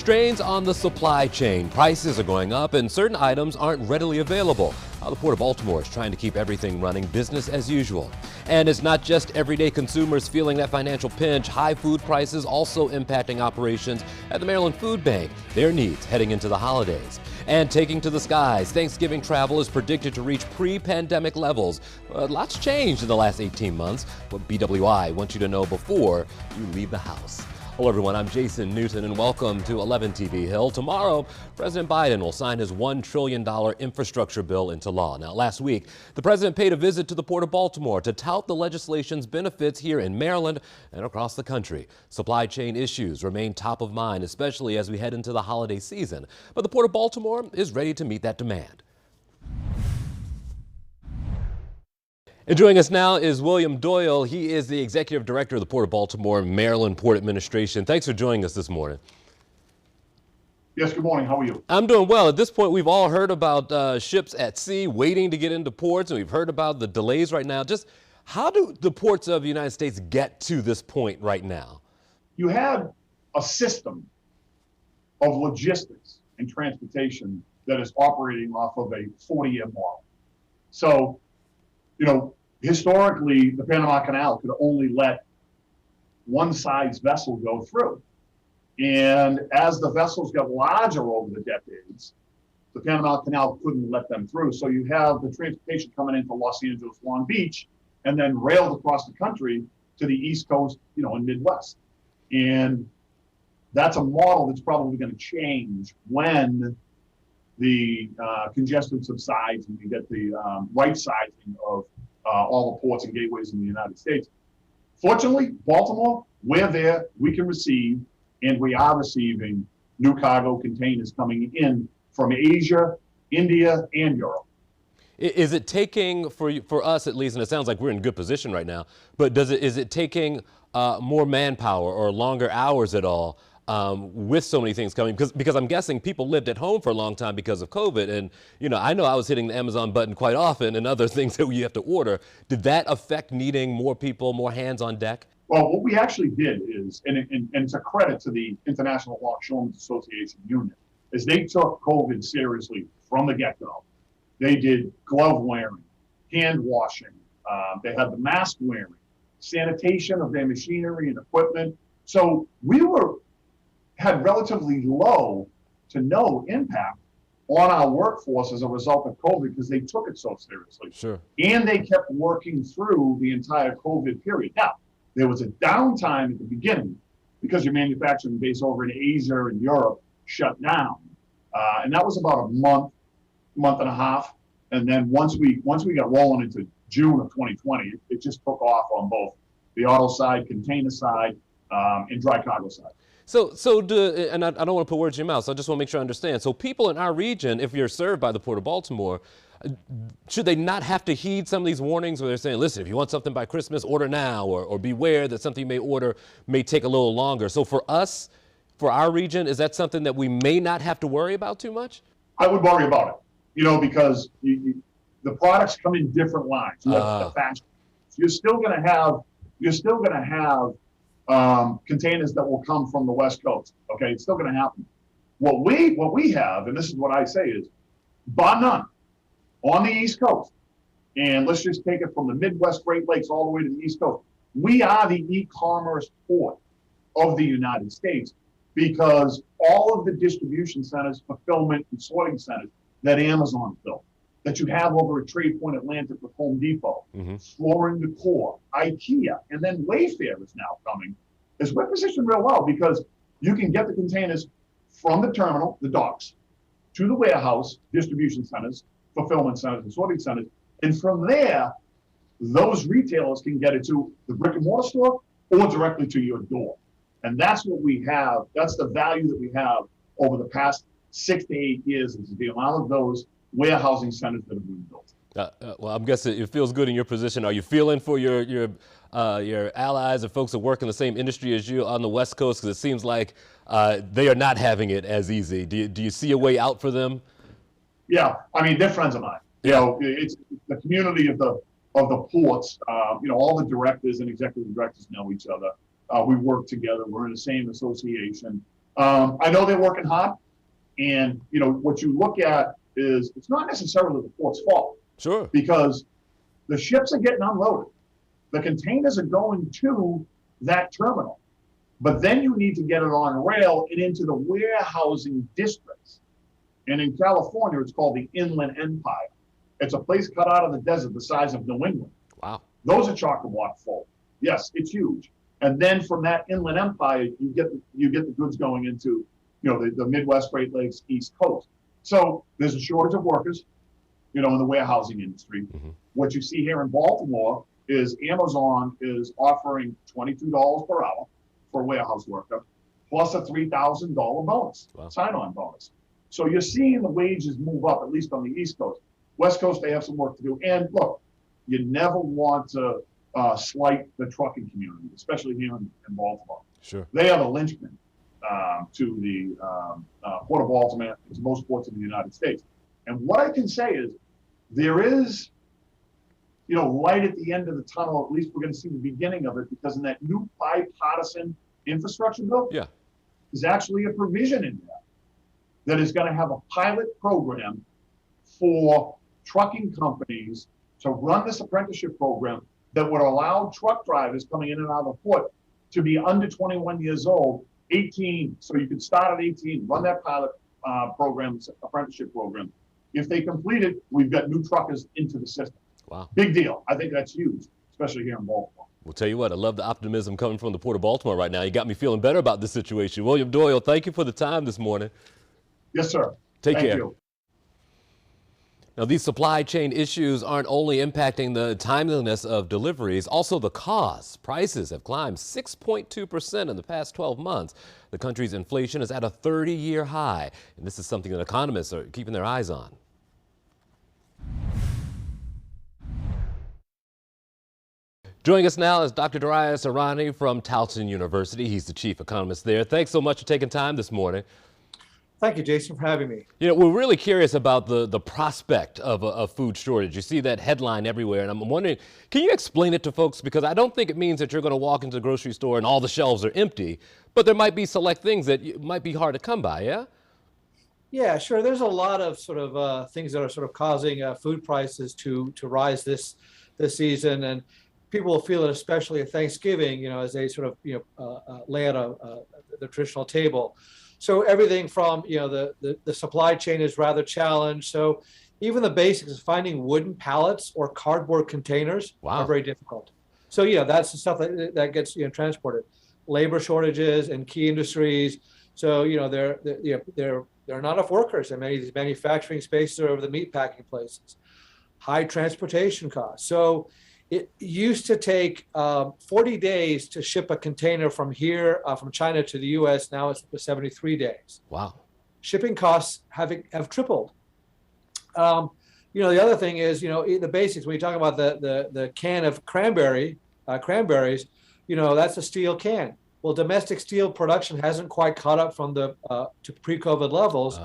Strains on the supply chain. Prices are going up and certain items aren't readily available. How the Port of Baltimore is trying to keep everything running business as usual. And it's not just everyday consumers feeling that financial pinch. High food prices also impacting operations at the Maryland Food Bank, their needs heading into the holidays. And taking to the skies, Thanksgiving travel is predicted to reach pre-pandemic levels. Lots changed in the last 18 months. What BWI wants you to know before you leave the house. Hello everyone, I'm Jason Newton and welcome to 11 TV Hill. Tomorrow, President Biden will sign his $1 trillion infrastructure bill into law. Now, last week, the president paid a visit to the Port of Baltimore to tout the legislation's benefits here in Maryland and across the country. Supply chain issues remain top of mind, especially as we head into the holiday season. But the Port of Baltimore is ready to meet that demand. And joining us now is William Doyle. He is the Executive Director of the Port of Baltimore, Maryland Port Administration. Thanks for joining us this morning. Yes, good morning. How are you? I'm doing well. At this point, we've all heard about ships at sea waiting to get into ports, and we've heard about the delays right now. Just how do the ports of the United States get to this point right now? You had a system of logistics and transportation that is operating off of a 40-year model. So, historically, the Panama Canal could only let one size vessel go through. And as the vessels got larger over the decades, the Panama Canal couldn't let them through. So you have the transportation coming into Los Angeles, Long Beach, and then railed across the country to the East Coast, and Midwest. And that's a model that's probably going to change when the congestion subsides and you get the right sizing of all the ports and gateways in the United States. Fortunately, Baltimore, we're there, we can receive, and we are receiving new cargo containers coming in from Asia, India, and Europe. Is it taking, for us at least, and it sounds like we're in good position right now, but is it taking more manpower or longer hours at all with so many things coming? Because I'm guessing people lived at home for a long time because of COVID. And, I know I was hitting the Amazon button quite often and other things that you have to order. Did that affect needing more people, more hands on deck? Well, what we actually did is, and it's a credit to the International Longshoremen's Association unit, is they took COVID seriously from the get-go. They did glove wearing, hand washing, they had the mask wearing, sanitation of their machinery and equipment. So we had relatively low to no impact on our workforce as a result of COVID because they took it so seriously. Sure. And they kept working through the entire COVID period. Now, there was a downtime at the beginning because your manufacturing base over in Asia and Europe shut down. And that was about a month and a half. And then once we got rolling into June of 2020, it just took off on both the auto side, container side, and dry cargo side. And I don't want to put words in your mouth, so I just want to make sure I understand. So people in our region, if you're served by the Port of Baltimore, should they not have to heed some of these warnings where they're saying, listen, if you want something by Christmas, order now, or beware that something you may order may take a little longer? So for us, for our region, is that something that we may not have to worry about too much? I would worry about it, because the products come in different lines. The fashion. You're still going to have containers that will come from the West Coast. Okay, it's still going to happen. What we have, and this is what I say, is bar none on the East Coast. And let's just take it from the Midwest Great Lakes all the way to the East Coast. We are the e-commerce port of the United States because all of the distribution centers, fulfillment, and sorting centers that Amazon built, that you have over at Trade Point Atlantic with Home Depot, Floor & Decor, IKEA, and then Wayfair is now coming, is we're positioned real well because you can get the containers from the terminal, the docks, to the warehouse, distribution centers, fulfillment centers, and sorting centers. And from there, those retailers can get it to the brick and mortar store or directly to your door. And that's what we have. That's the value that we have over the past 6 to 8 years is the amount of those warehousing centers that have been built. Well, I'm guessing it feels good in your position. Are you feeling for your allies and folks that work in the same industry as you on the West Coast? Because it seems like they are not having it as easy. Do you see a way out for them? Yeah, I mean, they're friends of mine. It's the community of the ports. All the directors and executive directors know each other. We work together. We're in the same association. I know they're working hard, and what you look at is it's not necessarily the port's fault. Sure. Because the ships are getting unloaded. The containers are going to that terminal. But then you need to get it on rail and into the warehousing districts. And in California, it's called the Inland Empire. It's a place cut out of the desert the size of New England. Wow. Those are chock-a-block full. Yes, it's huge. And then from that Inland Empire, you get the goods going into the Midwest, Great Lakes, East Coast. So there's a shortage of workers, in the warehousing industry. Mm-hmm. What you see here in Baltimore is Amazon is offering $22 per hour for a warehouse worker, plus a $3,000 bonus, wow. sign-on bonus. So you're seeing the wages move up, at least on the East Coast. West Coast, they have some work to do. And look, you never want to slight the trucking community, especially here in Baltimore. Sure. They are the linchpin to the Port of Baltimore, to most ports in the United States. And what I can say is there is, light at the end of the tunnel. At least we're going to see the beginning of it, because in that new bipartisan infrastructure bill, yeah, there's actually a provision in there that is going to have a pilot program for trucking companies to run this apprenticeship program that would allow truck drivers coming in and out of the port to be under 21 years old, 18. So you could start at 18, run that pilot program, apprenticeship program. If they complete it, we've got new truckers into the system. Wow. Big deal. I think that's huge, especially here in Baltimore. We'll tell you what, I love the optimism coming from the Port of Baltimore right now. You got me feeling better about this situation. William Doyle, thank you for the time this morning. Yes, sir. Take care. Thank you. Now, these supply chain issues aren't only impacting the timeliness of deliveries, also the costs. Prices have climbed 6.2% in the past 12 months. The country's inflation is at a 30-year high, and this is something that economists are keeping their eyes on. Joining us now is Dr. Darius Irani from Towson University. He's the chief economist there. Thanks so much for taking time this morning. Thank you, Jason, for having me. We're really curious about the prospect of a food shortage. You see that headline everywhere, and I'm wondering, can you explain it to folks? Because I don't think it means that you're going to walk into the grocery store and all the shelves are empty, but there might be select things that might be hard to come by, yeah? Yeah, sure. There's a lot of sort of things that are sort of causing food prices to rise this season, and people will feel it especially at Thanksgiving, as they sort of lay out the traditional table. So everything from the supply chain is rather challenged. So even the basics of finding wooden pallets or cardboard containers are very difficult. So that's the stuff that gets transported. Labor shortages in key industries. So there are not enough workers in many of these manufacturing spaces or over the meat packing places. High transportation costs. So it used to take 40 days to ship a container from here, from China to the U.S. Now it's 73 days. Wow. Shipping costs have tripled. The other thing is, the basics. When you talk about the can of cranberries, that's a steel can. Well, domestic steel production hasn't quite caught up from to pre-COVID levels,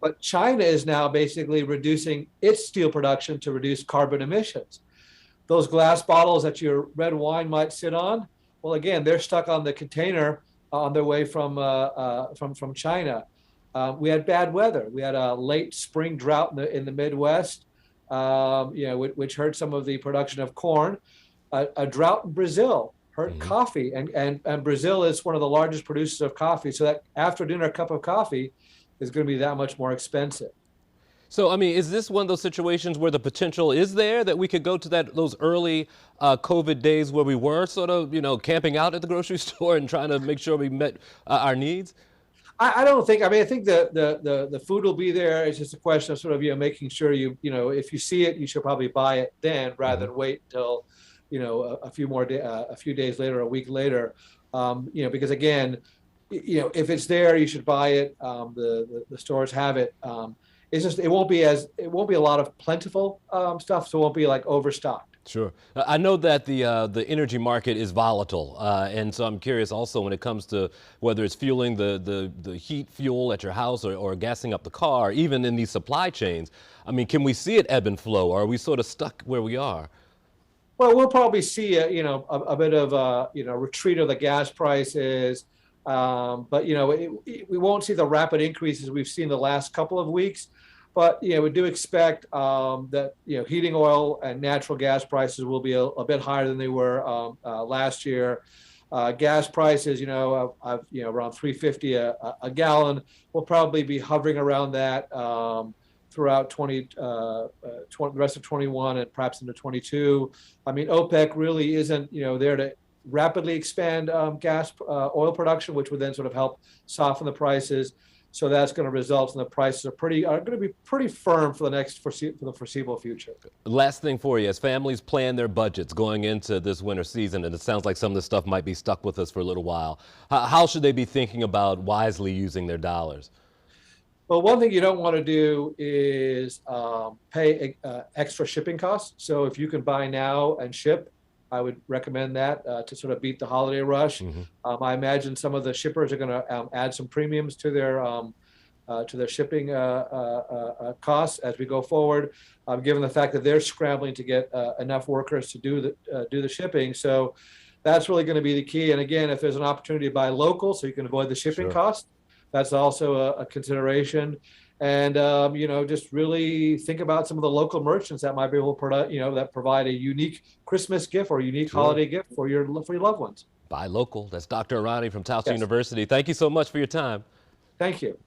but China is now basically reducing its steel production to reduce carbon emissions. Those glass bottles that your red wine might sit on, well, again, they're stuck on the container on their way from China. We had bad weather. We had a late spring drought in the Midwest, which hurt some of the production of corn. A drought in Brazil hurt coffee, and Brazil is one of the largest producers of coffee. So that after dinner cup of coffee is going to be that much more expensive. So, is this one of those situations where the potential is there that we could go to those early COVID days where we were sort of, camping out at the grocery store and trying to make sure we met our needs? I don't think. I think the food will be there. It's just a question of sort of making sure if you see it, you should probably buy it then rather than wait until a few days later, a week later. Because again, if it's there, you should buy it. The stores have it. It's just it won't be a lot of plentiful stuff, so it won't be like overstocked. Sure. I know that the energy market is volatile, and so I'm curious also when it comes to whether it's fueling the heat fuel at your house or gassing up the car, even in these supply chains. Can we see it ebb and flow, or are we sort of stuck where we are? Well, we'll probably see a bit of retreat of the gas prices. But we won't see the rapid increases we've seen the last couple of weeks. But we do expect that heating oil and natural gas prices will be a bit higher than they were last year. Gas prices, around $3.50 a gallon, will probably be hovering around that throughout the rest of 21 and perhaps into 22. I mean, OPEC really isn't there to rapidly expand oil production, which would then sort of help soften the prices. So that's going to result in the prices are going to be pretty firm for the foreseeable future. Last thing for you, as families plan their budgets going into this winter season, and it sounds like some of this stuff might be stuck with us for a little while, how should they be thinking about wisely using their dollars? Well, one thing you don't want to do is pay extra shipping costs. So if you can buy now and ship, I would recommend that to sort of beat the holiday rush. Mm-hmm. I imagine some of the shippers are going to add some premiums to their shipping costs as we go forward, given the fact that they're scrambling to get enough workers to do the shipping. So that's really going to be the key. And again, if there's an opportunity to buy local, so you can avoid the shipping cost, that's also a consideration. And just really think about some of the local merchants that might be able to that provide a unique Christmas gift or a unique holiday gift for your loved ones. Buy local. That's Dr. Arani from Towson University. Thank you so much for your time. Thank you.